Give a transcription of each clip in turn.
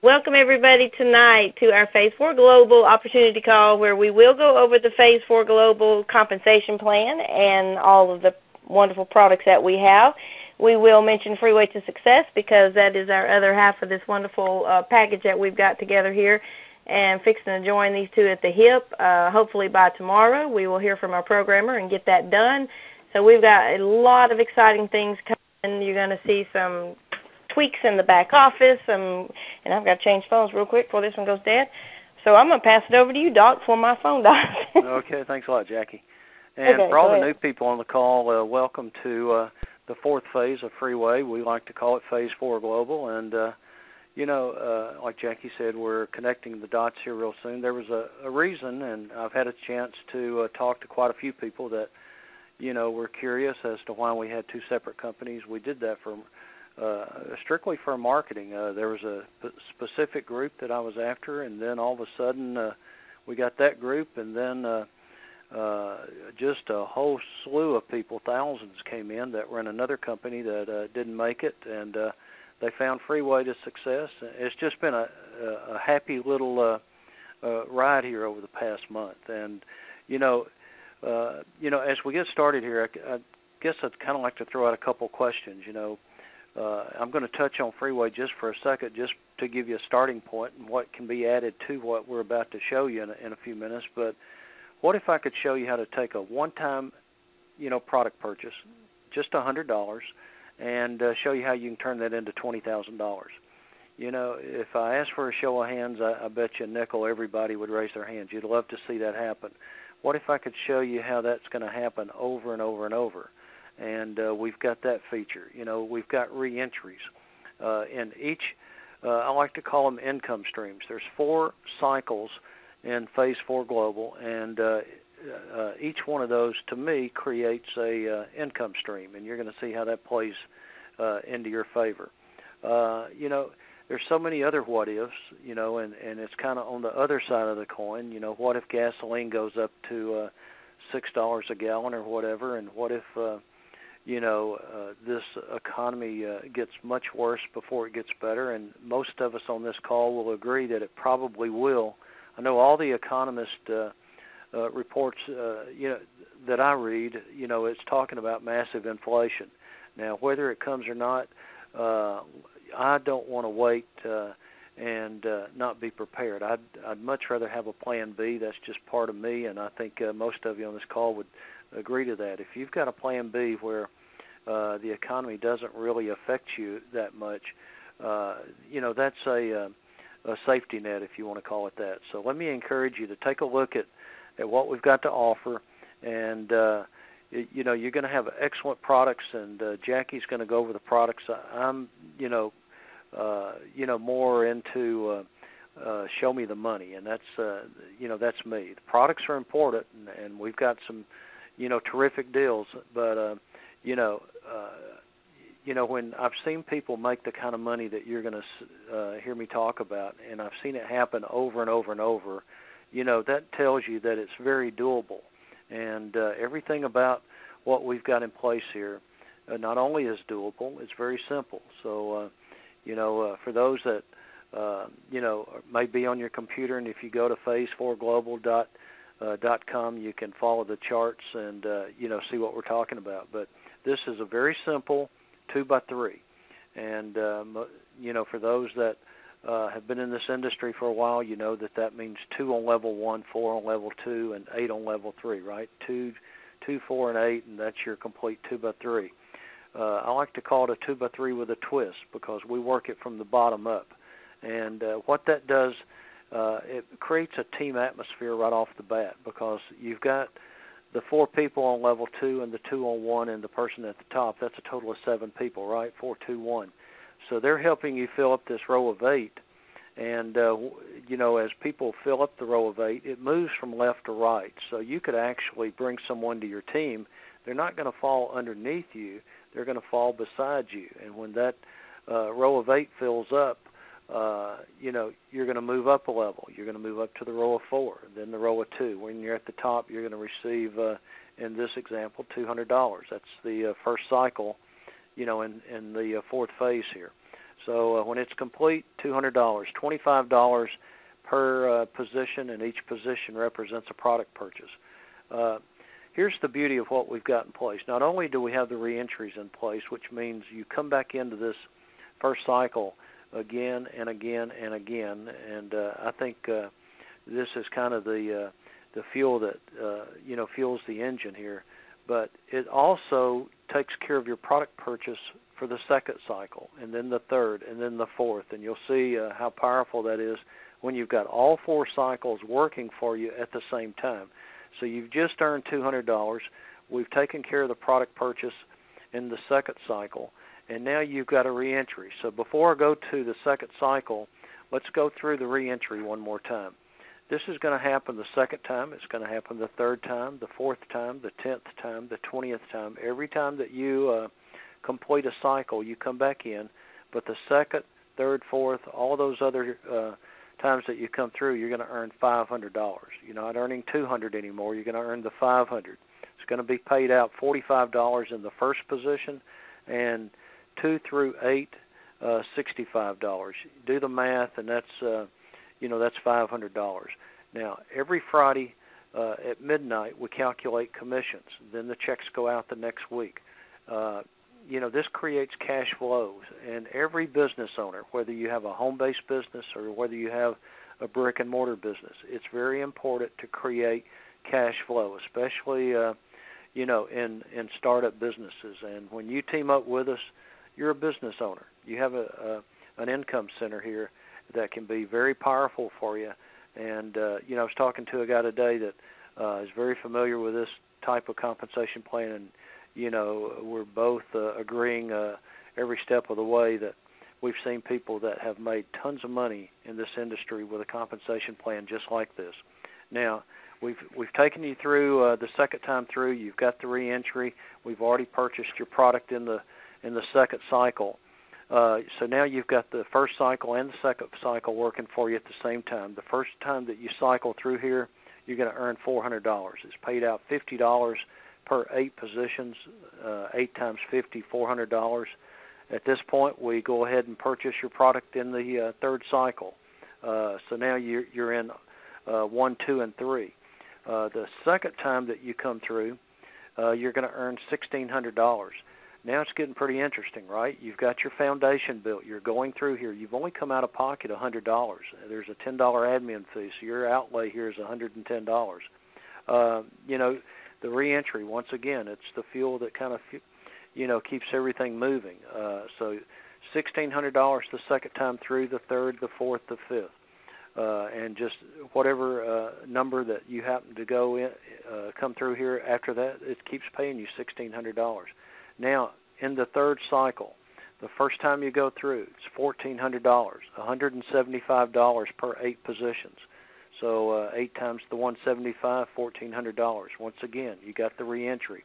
Welcome, everybody, tonight to our Phase 4 Global Opportunity Call, where we will go over the Phase 4 Global Compensation Plan and all of the wonderful products that we have. We will mention Freeway to Success because that is our other half of this wonderful package that we've got together here, and fixing to join these two at the hip. Hopefully by tomorrow we will hear from our programmer and get that done. So we've got a lot of exciting things coming. You're going to see some tweaks in the back office, and I've got to change phones real quick before this one goes dead. So I'm going to pass it over to you, Doc, before my phone dies. Okay, thanks a lot, Jackie. And for all the new people on the call, welcome to the fourth phase of Freeway. We like to call it Phase 4 Global, and like Jackie said, we're connecting the dots here real soon. There was a reason, and I've had a chance to talk to quite a few people that, were curious as to why we had two separate companies. We did that for strictly for marketing. There was a specific group that I was after, and then all of a sudden we got that group, and then just a whole slew of people, thousands came in that were in another company that didn't make it, and they found Freeway to Success. It's just been a happy little ride here over the past month. And, as we get started here, I guess I'd kind of like to throw out a couple questions. I'm going to touch on Freeway just for a second, just to give you a starting point and what can be added to what we're about to show you in a few minutes. But what if I could show you how to take a one-time, product purchase, just $100, and show you how you can turn that into $20,000? If I asked for a show of hands, I bet you a nickel everybody would raise their hands. You'd love to see that happen. What if I could show you how that's going to happen over and over and over? And we've got that feature. We've got re-entries. In each, I like to call them income streams. There's 4 cycles in Phase 4 Global, and each one of those, to me, creates a income stream, and you're going to see how that plays into your favor. There's so many other what-ifs, and it's kind of on the other side of the coin. What if gasoline goes up to $6 a gallon or whatever, and what if this economy gets much worse before it gets better? And most of us on this call will agree that it probably will. I know all the economist reports, that I read, it's talking about massive inflation. Now, whether it comes or not, I don't want to wait and not be prepared. I'd much rather have a plan B. That's just part of me, and I think most of you on this call would agree to that. If you've got a plan B where the economy doesn't really affect you that much, that's a safety net, if you want to call it that. So let me encourage you to take a look at what we've got to offer, and you're going to have excellent products, and Jackie's going to go over the products. I'm more into show me the money, and that's that's me. The products are important, and we've got some terrific deals, but when I've seen people make the kind of money that you're going to hear me talk about, and I've seen it happen over and over and over, that tells you that it's very doable. And everything about what we've got in place here not only is doable, it's very simple. So, for those that, may be on your computer, and if you go to phase4global.com, you can follow the charts and, see what we're talking about. But this is a very simple 2x3. And, for those that have been in this industry for a while, you know that means 2 on level 1, 4 on level 2, and 8 on level 3, right? 2, 4, and 8, and that's your complete 2x3. I like to call it a 2x3 with a twist because we work it from the bottom up. And what that does, it creates a team atmosphere right off the bat because you've got the 4 people on level 2 and the 2 on 1 and the person at the top. That's a total of 7 people, right? 4, 2, 1. So they're helping you fill up this row of 8. And, as people fill up the row of 8, it moves from left to right. So you could actually bring someone to your team. They're not going to fall underneath you. They're going to fall beside you. And when that row of 8 fills up, you're going to move up a level. You're going to move up to the row of 4, then the row of 2. When you're at the top, you're going to receive, in this example, $200. That's the first cycle, in the fourth phase here. So when it's complete, $200, $25 per position, and each position represents a product purchase. Here's the beauty of what we've got in place. Not only do we have the reentries in place, which means you come back into this first cycle again and again and again, and I think this is kind of the fuel that fuels the engine here. But it also takes care of your product purchase for the second cycle, and then the third, and then the fourth, and you'll see how powerful that is when you've got all four cycles working for you at the same time. So you've just earned $200. We've taken care of the product purchase in the second cycle, and now you've got a reentry. So before I go to the second cycle, let's go through the reentry one more time. This is going to happen the second time. It's going to happen the third time, the fourth time, the 10th time, the 20th time. Every time that you complete a cycle, you come back in. But the second, third, fourth, all those other times that you come through, you're going to earn $500. You're not earning $200 anymore. You're going to earn the $500. It's going to be paid out $45 in the first position, and 2 through 8, $65. Do the math, and that's that's $500. Now, every Friday at midnight, we calculate commissions. Then the checks go out the next week. This creates cash flows, and every business owner, whether you have a home-based business or whether you have a brick-and-mortar business, it's very important to create cash flow, especially in startup businesses. And when you team up with us, you're a business owner. You have an income center here that can be very powerful for you. And I was talking to a guy today that is very familiar with this type of compensation plan, and we're both agreeing every step of the way that we've seen people that have made tons of money in this industry with a compensation plan just like this. Now, we've taken you through the second time through. You've got the reentry. We've already purchased your product in the second cycle. So now you've got the first cycle and the second cycle working for you at the same time. The first time that you cycle through here, you're going to earn $400. It's paid out $50 per 8 positions, 8 times 50, $400. At this point, we go ahead and purchase your product in the third cycle. So now you're in 1, 2, and 3. The second time that you come through, you're going to earn $1,600. Now it's getting pretty interesting, right? You've got your foundation built. You're going through here. You've only come out of pocket $100. There's a $10 admin fee, so your outlay here is $110. The reentry, once again, it's the fuel that kind of, keeps everything moving. So $1,600 the second time through, the third, the fourth, the fifth. And just whatever number that you happen to go in, come through here after that, it keeps paying you $1,600. Now, in the third cycle, the first time you go through, it's $1,400, $175 per 8 positions. So 8 times the 175, $1,400. Once again, you got the reentry.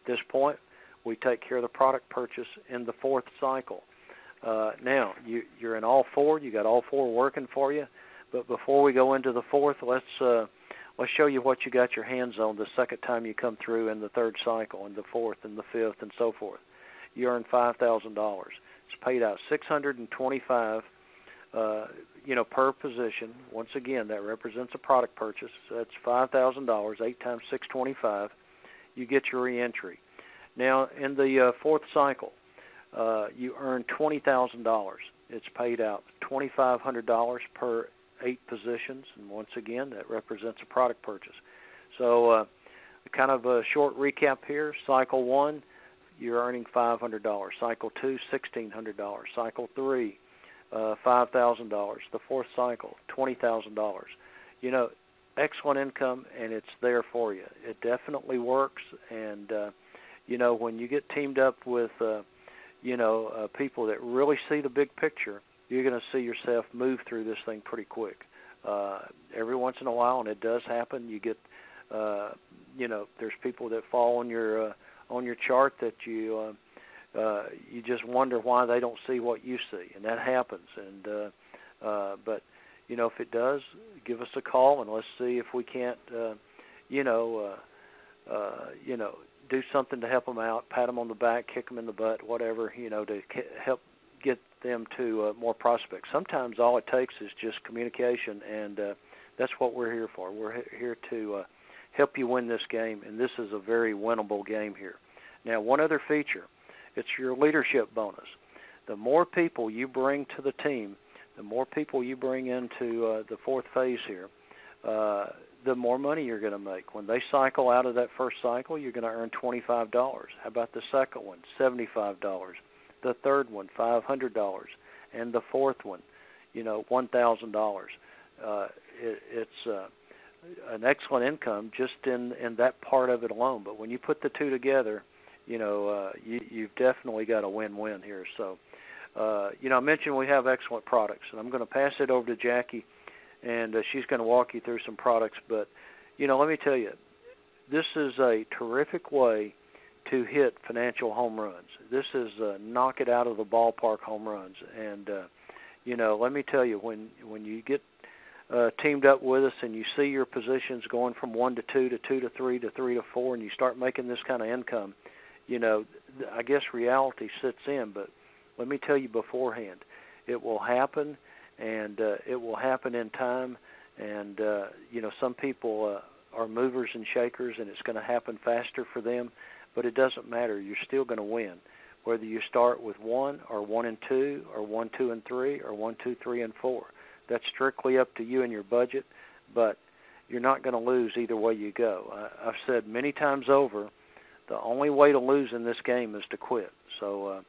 At this point, we take care of the product purchase in the fourth cycle. Now, you're in all four. You got all four working for you. But before we go into the fourth, let's show you what you got your hands on the second time you come through in the third cycle, and the fourth, and the fifth, and so forth. You earn $5,000. It's paid out $625, per position. Once again, that represents a product purchase. So that's $5,000, 8 times $625. You get your reentry. Now, in the fourth cycle, you earn $20,000. It's paid out $2,500 per 8 positions, and once again, that represents a product purchase. So kind of a short recap here. Cycle 1, you're earning $500. Cycle 2, $1,600. Cycle 3, $5,000. The fourth cycle, $20,000. Excellent income, and it's there for you. It definitely works, and, when you get teamed up with, people that really see the big picture, you're going to see yourself move through this thing pretty quick. Every once in a while, and it does happen, you get, there's people that fall on your chart that you just wonder why they don't see what you see, and that happens. And but if it does, give us a call, and let's see if we can't, do something to help them out, pat them on the back, kick them in the butt, whatever, to help get them to more prospects. Sometimes all it takes is just communication, and that's what we're here for. We're here to help you win this game, and this is a very winnable game here. Now, one other feature, it's your leadership bonus. The more people you bring to the team, the more people you bring into the fourth phase here, the more money you're going to make. When they cycle out of that first cycle, you're going to earn $25. How about the second one? $75. The third one, $500. And the fourth one, $1,000. It's an excellent income just in that part of it alone. But when you put the two together, you've definitely got a win-win here. So, I mentioned we have excellent products, and I'm going to pass it over to Jackie, and she's going to walk you through some products. But, let me tell you, this is a terrific way to hit financial home runs. This is knock it out of the ballpark home runs. And, let me tell you, when you get teamed up with us and you see your positions going from 1 to 2 to 2 to 3 to 3 to 4, and you start making this kind of income, I guess reality sits in. But let me tell you beforehand, it will happen, and it will happen in time. And, some people are movers and shakers, and it's going to happen faster for them. But it doesn't matter. You're still going to win, whether you start with 1 or 1 and 2 or 1, 2 and 3 or 1, 2, 3 and 4. That's strictly up to you and your budget, but you're not going to lose either way you go. I've said many times over, the only way to lose in this game is to quit. So,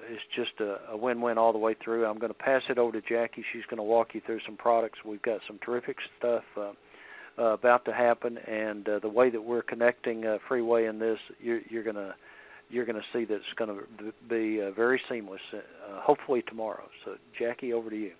it's just a win-win all the way through. I'm going to pass it over to Jackie. She's going to walk you through some products. We've got some terrific stuff about to happen, and the way that we're connecting Freeway in this, you're going to see that it's going to be very seamless, hopefully tomorrow. So, Jackie, over to you.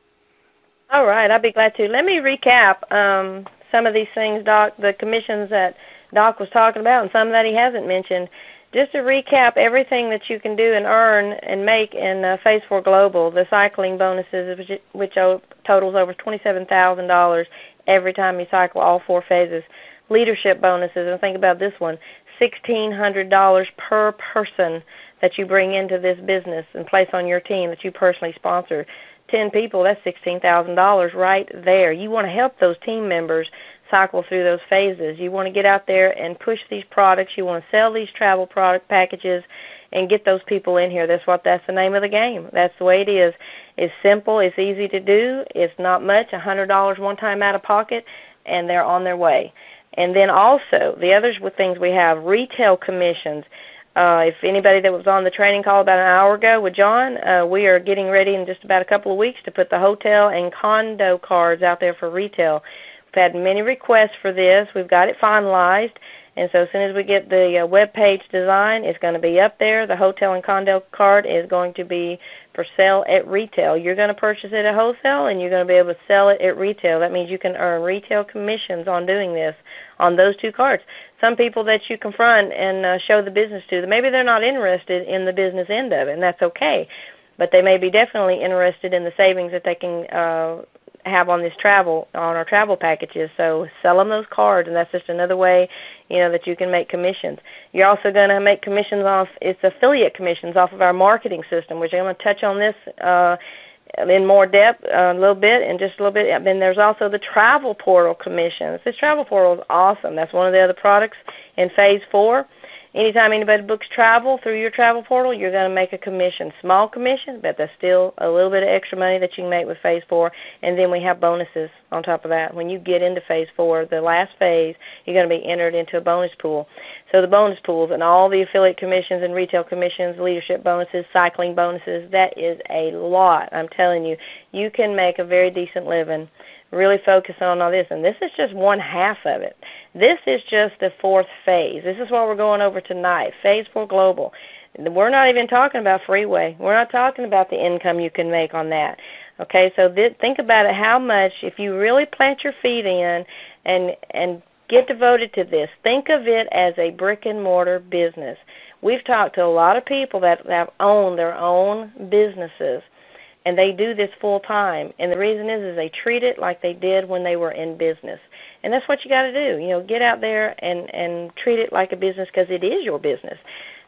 All right, I'll be glad to. Let me recap some of these things, Doc, the commissions that Doc was talking about and some that he hasn't mentioned. Just to recap everything that you can do and earn and make in Phase 4 Global, the cycling bonuses, which totals over $27,000 every time you cycle all 4 phases. Leadership bonuses, and think about this one, $1,600 per person that you bring into this business and place on your team that you personally sponsor. 10 people, that's $16,000 right there. You want to help those team members cycle through those phases. You want to get out there and push these products. You want to sell these travel product packages and get those people in here. That's the name of the game. That's the way it is. It's simple. It's easy to do. It's not much, $100 one time out of pocket, and they're on their way. And then also, the other things we have, retail commissions. If anybody that was on the training call about an hour ago with John, we are getting ready in just about a couple of weeks to put the hotel and condo cards out there for retail. We've had many requests for this. We've got it finalized. And so as soon as we get the web page design, it's going to be up there. The hotel and condo card is going to be for sale at retail. You're going to purchase it at wholesale, and you're going to be able to sell it at retail. That means you can earn retail commissions on doing this on those 2 cards. Some people that you confront and show the business to, maybe they're not interested in the business end of it, and that's okay. But they may be definitely interested in the savings that they can have on our travel packages. So sell them those cards, and that's just another way, that you can make commissions. You're also going to make commissions it's affiliate commissions off of our marketing system, which I'm going to touch on this in more depth in just a little bit. And then there's also the travel portal commissions. This travel portal is awesome. That's one of the other products in Phase 4. Anytime anybody books travel through your travel portal, you're going to make a commission. Small commission, but that's still a little bit of extra money that you can make with Phase 4. And then we have bonuses on top of that. When you get into Phase 4, the last phase, you're going to be entered into a bonus pool. So the bonus pools and all the affiliate commissions and retail commissions, leadership bonuses, cycling bonuses, that is a lot. I'm telling you, you can make a very decent living. Really focus on all this, and this is just one half of it. This is just the 4th phase. This is what we're going over tonight, Phase 4 Global. We're not even talking about Freeway. We're not talking about the income you can make on that. Okay, so think about it, how much, if you really plant your feet in and get devoted to this, think of it as a brick-and-mortar business. We've talked to a lot of people that have owned their own businesses, and they do this full time. And the reason is they treat it like they did when they were in business. And that's what you got to do. Get out there and treat it like a business, because it is your business.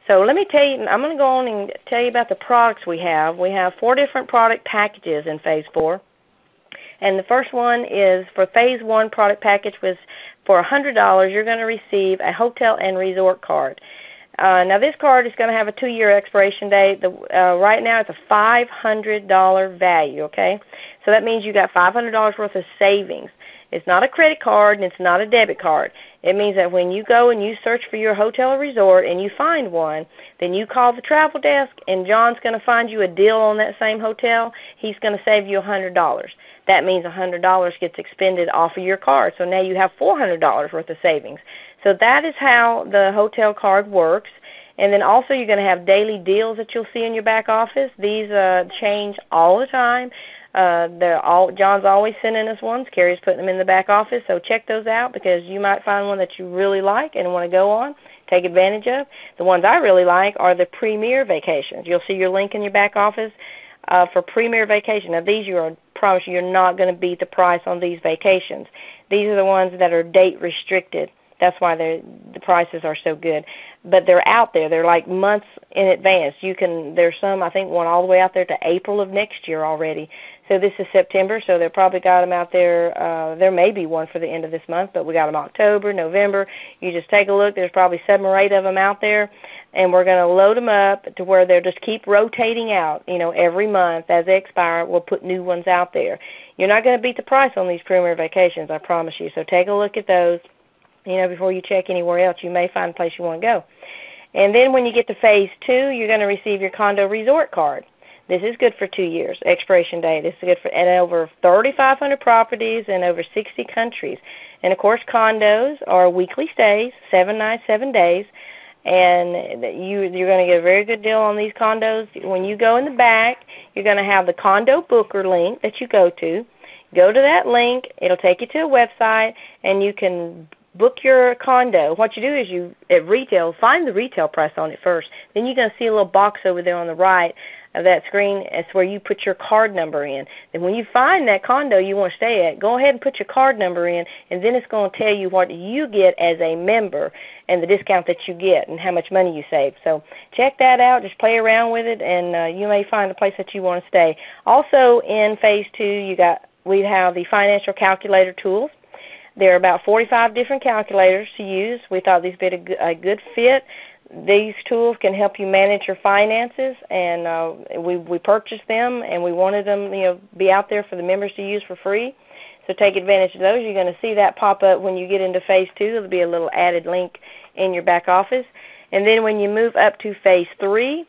So let me tell you, I'm going to go on and tell you about the products we have. We have 4 different product packages in Phase 4. And the first one is for Phase 1 product package was for $100, you're going to receive a hotel and resort card. Now, this card is going to have a 2-year expiration date. Right now, it's a $500 value, okay? So that means you got $500 worth of savings. It's not a credit card and it's not a debit card. It means that when you go and you search for your hotel or resort and you find one, then you call the travel desk and John's going to find you a deal on that same hotel. He's going to save you $100. That means $100 gets expended off of your card. So now you have $400 worth of savings. So that is how the hotel card works. And then also you're going to have daily deals that you'll see in your back office. These change all the time. John's always sending us ones. Carrie's putting them in the back office. So check those out because you might find one that you really like and want to go on, take advantage of. The ones I really like are the Premier Vacations. You'll see your link in your back office for Premier Vacation. Now these, I promise you, you're not going to beat the price on these vacations. These are the ones that are date restricted. That's why the prices are so good. But they're out there. They're like months in advance. There's some, I think, one all the way out there to April of next year already. So this is September, so they probably got them out there. There may be one for the end of this month, but we got them October, November. You just take a look. There's probably 7 or 8 of them out there, and we're going to load them up to where they'll just keep rotating out. Every month as they expire, we'll put new ones out there. You're not going to beat the price on these Premier Vacations, I promise you. So take a look at those. Before you check anywhere else, you may find a place you want to go. And then when you get to Phase 2, you're going to receive your condo resort card. This is good for 2 years, expiration date. This is good for over 3,500 properties in over 60 countries. And, of course, condos are weekly stays, 7 nights, 7 days. And you're going to get a very good deal on these condos. When you go in the back, you're going to have the condo booker link that you go to. Go to that link. It'll take you to a website, and you can book your condo. What you do is you, at retail, find the retail price on it first. Then you're going to see a little box over there on the right of that screen. It's where you put your card number in. And when you find that condo you want to stay at, go ahead and put your card number in, and then it's going to tell you what you get as a member and the discount that you get and how much money you save. So check that out. Just play around with it, and you may find the place that you want to stay. Also in Phase 2, we have the financial calculator tools. There are about 45 different calculators to use. We thought these would be a good fit. These tools can help you manage your finances, and we purchased them, and we wanted them, be out there for the members to use for free. So take advantage of those. You're going to see that pop up when you get into Phase 2. There'll be a little added link in your back office. And then when you move up to Phase 3,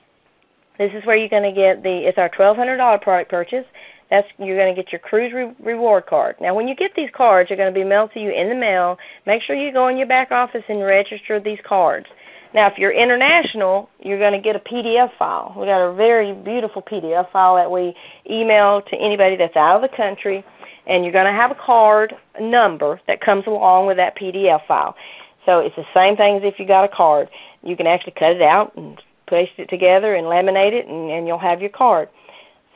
this is where you're going to get it's our $1,200 product purchase. You're going to get your cruise reward card. Now, when you get these cards, they're going to be mailed to you in the mail. Make sure you go in your back office and register these cards. Now, if you're international, you're going to get a PDF file. We got a very beautiful PDF file that we email to anybody that's out of the country, and you're going to have a card number that comes along with that PDF file. So it's the same thing as if you got a card. You can actually cut it out and paste it together and laminate it, and you'll have your card.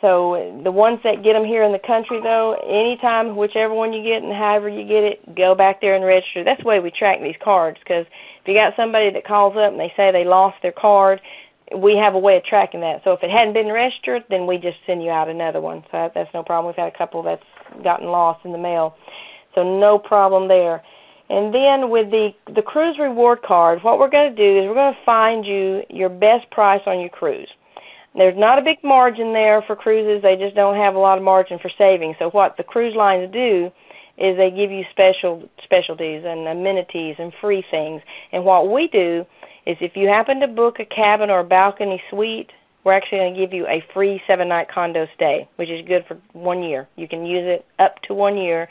So the ones that get them here in the country, though, anytime, whichever one you get and however you get it, go back there and register. That's the way we track these cards, because if you got somebody that calls up and they say they lost their card, we have a way of tracking that. So if it hadn't been registered, then we just send you out another one. So that's no problem. We've had a couple that's gotten lost in the mail. So no problem there. And then with the cruise reward card, what we're going to do is we're going to find you your best price on your cruise. There's not a big margin there for cruises. They just don't have a lot of margin for savings. So what the cruise lines do is they give you specialties and amenities and free things. And what we do is if you happen to book a cabin or a balcony suite, we're actually going to give you a free 7-night condo stay, which is good for 1 year. You can use it up to 1 year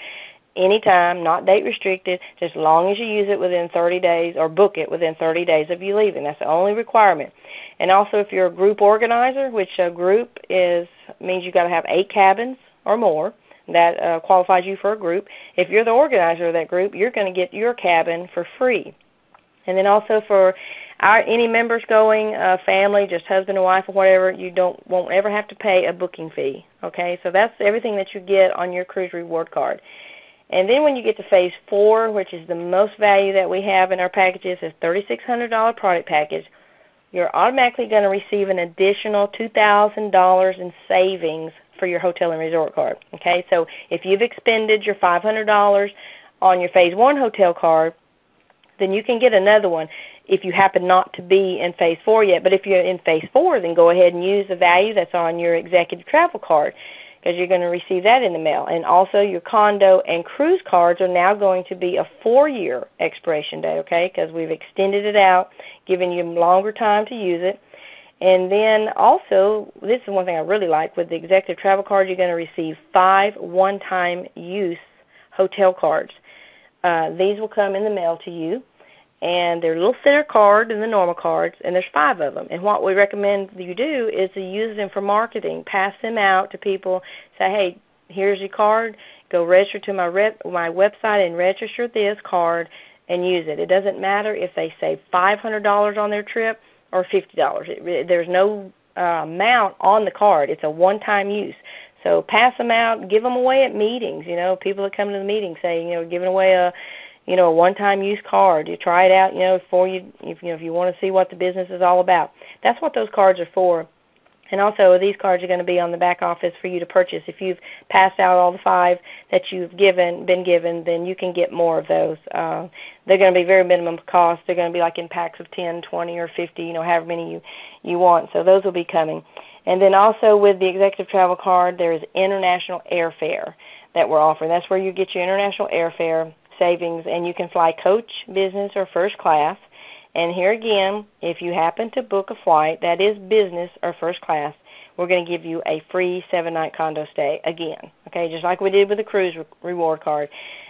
anytime, not date restricted, just as long as you use it within 30 days or book it within 30 days of you leaving. That's the only requirement. And also if you're a group organizer, which a group means you've got to have 8 cabins or more, that qualifies you for a group. If you're the organizer of that group, you're going to get your cabin for free. And then also for any members going, family, just husband and wife or whatever, you won't ever have to pay a booking fee. Okay, so that's everything that you get on your cruise reward card. And then when you get to Phase 4, which is the most value that we have in our packages, is $3,600 product package. you're automatically going to receive an additional $2,000 in savings for your hotel and resort card. Okay, so if you've expended your $500 on your Phase 1 hotel card, then you can get another one if you happen not to be in Phase 4 yet. But if you're in Phase 4, then go ahead and use the value that's on your executive travel card, because you're going to receive that in the mail. And also your condo and cruise cards are now going to be a 4-year expiration date, okay, because we've extended it out, giving you longer time to use it. And then also, this is one thing I really like, with the executive travel card, you're going to receive 5 one-time use hotel cards. These will come in the mail to you, and they're a little thinner card than the normal cards, and there's 5 of them. And what we recommend you do is to use them for marketing. Pass them out to people. Say, hey, here's your card. Go register to my website and register this card and use it. It doesn't matter if they save $500 on their trip or $50. There's no amount on the card. It's a one-time use. So pass them out, give them away at meetings. You know, people that come to the meeting say, you know, giving away a one-time use card. You try it out, if you want to see what the business is all about. That's what those cards are for. And also, these cards are going to be on the back office for you to purchase. If you've passed out all the 5 that you've been given, then you can get more of those. They're going to be very minimum cost. They're going to be like in packs of 10, 20, or 50, however many you want. So those will be coming. And then also with the executive travel card, there is international airfare that we're offering. That's where you get your international airfare savings, and you can fly coach, business, or first class. And here again, if you happen to book a flight that is business or first class, we're going to give you a free 7-night condo stay again, okay, just like we did with the cruise reward card.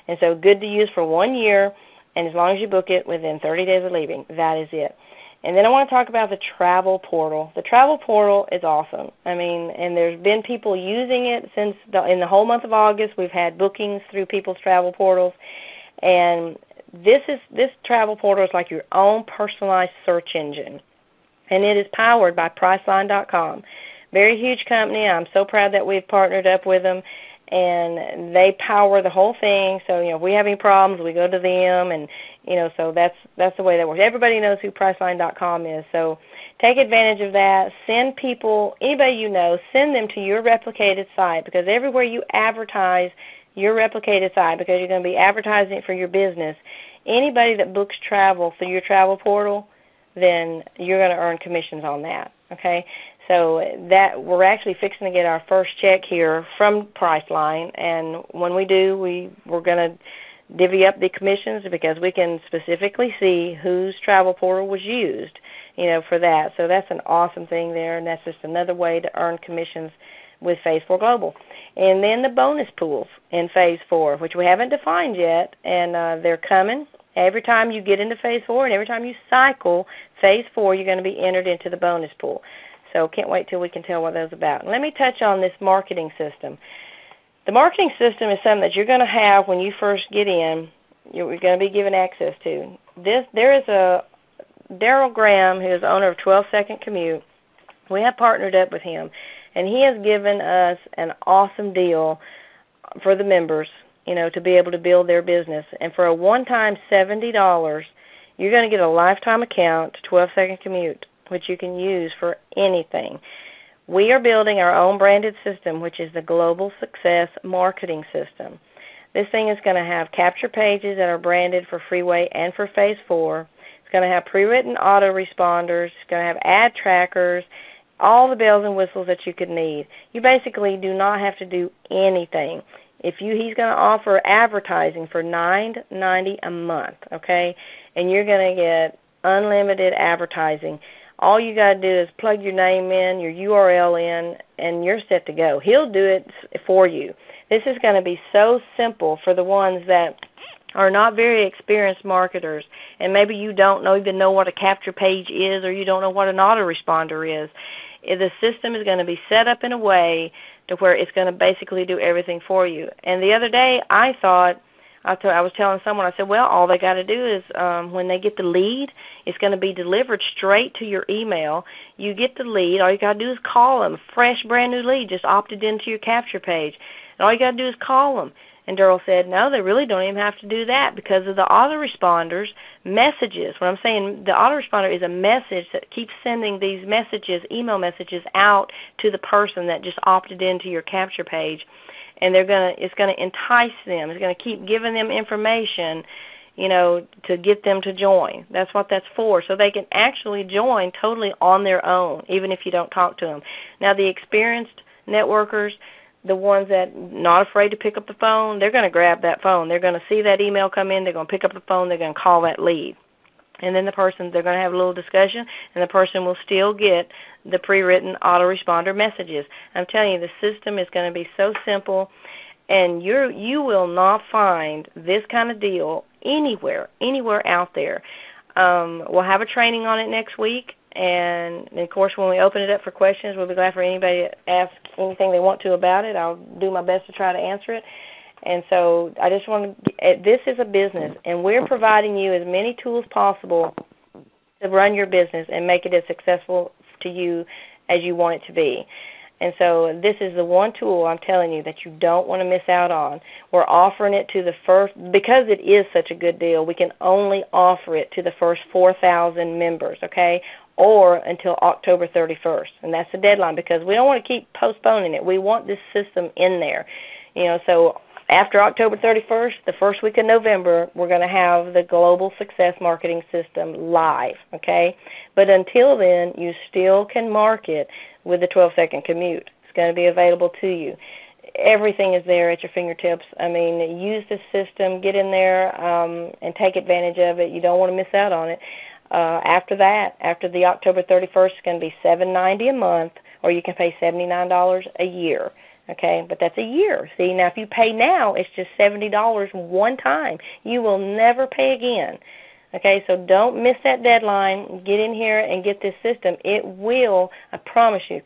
And so good to use for 1 year, and as long as you book it within 30 days of leaving, that is it. And then I want to talk about the travel portal. The travel portal is awesome. I mean, and there's been people using it since in the whole month of August. We've had bookings through people's travel portals. And this travel portal is like your own personalized search engine, and it is powered by Priceline.com. Very huge company. I'm so proud that we've partnered up with them, and they power the whole thing. So, if we have any problems, we go to them, and so that's the way that works. Everybody knows who Priceline.com is. So take advantage of that. Send people, anybody you know, send them to your replicated site, because everywhere you advertise your replicated site, because you're going to be advertising it for your business, anybody that books travel through your travel portal, then you're going to earn commissions on that, okay? So that we're actually fixing to get our first check here from Priceline, and when we do, we're going to divvy up the commissions, because we can specifically see whose travel portal was used, for that. So that's an awesome thing there, and that's just another way to earn commissions with Phase 4 Global. And then the bonus pools in Phase 4, which we haven't defined yet, and they're coming. Every time you get into Phase 4 and every time you cycle Phase 4, you're going to be entered into the bonus pool. So can't wait till we can tell what those are about. And let me touch on this marketing system. The marketing system is something that you're going to have when you first get in, you're going to be given access to. There is a Daryl Graham, who is the owner of 12 Second Commute. We have partnered up with him, and he has given us an awesome deal for the members, to be able to build their business. And for a one-time $70, you're going to get a lifetime account to 12 Second Commute, which you can use for anything. We are building our own branded system, which is the Global Success Marketing System. This thing is going to have capture pages that are branded for Freeway and for Phase 4. It's going to have pre-written autoresponders. It's going to have ad trackers, all the bells and whistles that you could need. You basically do not have to do anything. He's going to offer advertising for $9.90 a month, okay? And you're going to get unlimited advertising. All you got to do is plug your name in, your URL in, and you're set to go. He'll do it for you. This is going to be so simple for the ones that are not very experienced marketers, and maybe you don't even know what a capture page is, or you don't know what an autoresponder is. The system is going to be set up in a way to where it's going to basically do everything for you. And the other day, I was telling someone, I said, well, all they got to do is when they get the lead, it's going to be delivered straight to your email. You get the lead. All you got to do is call them. Fresh, brand new lead just opted into your capture page. And all you got to do is call them. And Daryl said, no, they really don't even have to do that because of the autoresponders messages. What I'm saying, the autoresponder is a message that keeps sending these messages, email messages, out to the person that just opted into your capture page. And it's going to entice them. It's going to keep giving them information, to get them to join. That's what that's for, so they can actually join totally on their own, even if you don't talk to them. Now, the experienced networkers, the ones that not afraid to pick up the phone, they're going to grab that phone. They're going to see that email come in. They're going to pick up the phone. They're going to call that lead. And then they're going to have a little discussion, and the person will still get the pre-written autoresponder messages. I'm telling you, the system is going to be so simple, and you will not find this kind of deal anywhere out there. We'll have a training on it next week, and of course, when we open it up for questions, we'll be glad for anybody to ask anything they want to about it. I'll do my best to try to answer it. And so I just want to, this is a business, and we're providing you as many tools possible to run your business and make it as successful to you as you want it to be. And so this is the one tool I'm telling you that you don't want to miss out on. We're offering it to the first, because it is such a good deal, we can only offer it to the first 4,000 members, okay, or until October 31st. And that's the deadline because we don't want to keep postponing it. We want this system in there. So after October 31st, the first week of November, we're going to have the Global Success Marketing System live, okay? But until then, you still can market with the 12-second commute. It's going to be available to you. Everything is there at your fingertips. I mean, use the system, get in there, and take advantage of it. You don't want to miss out on it. After that, after the October 31st, it's going to be $7.90 a month, or you can pay $79 a year. Okay, but that's a year. See, now if you pay now, it's just $70 one time. You will never pay again. Okay, so don't miss that deadline. Get in here and get this system. It will, I promise you.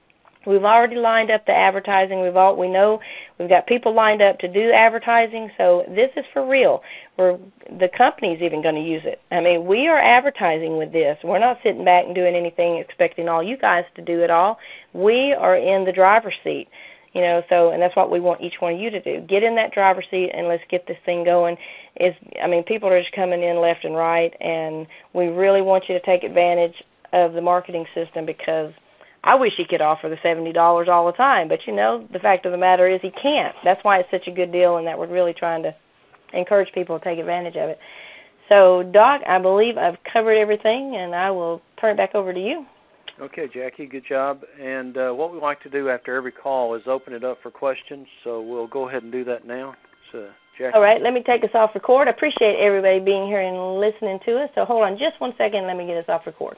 We've already lined up the advertising. We know we've got people lined up to do advertising, so this is for real. The company's even going to use it. I mean, we are advertising with this. We're not sitting back and doing anything expecting all you guys to do it all. We are in the driver's seat. And that's what we want each one of you to do. Get in that driver's seat and let's get this thing going. People are just coming in left and right, and we really want you to take advantage of the marketing system because I wish he could offer the $70 all the time, but the fact of the matter is he can't. That's why it's such a good deal, and that we're really trying to encourage people to take advantage of it. So, Doc, I believe I've covered everything, and I will turn it back over to you. Okay, Jackie, good job. And what we like to do after every call is open it up for questions, so we'll go ahead and do that now. So, Jackie. All right, let me take us off record. I appreciate everybody being here and listening to us. So hold on just one second. Let me get us off record.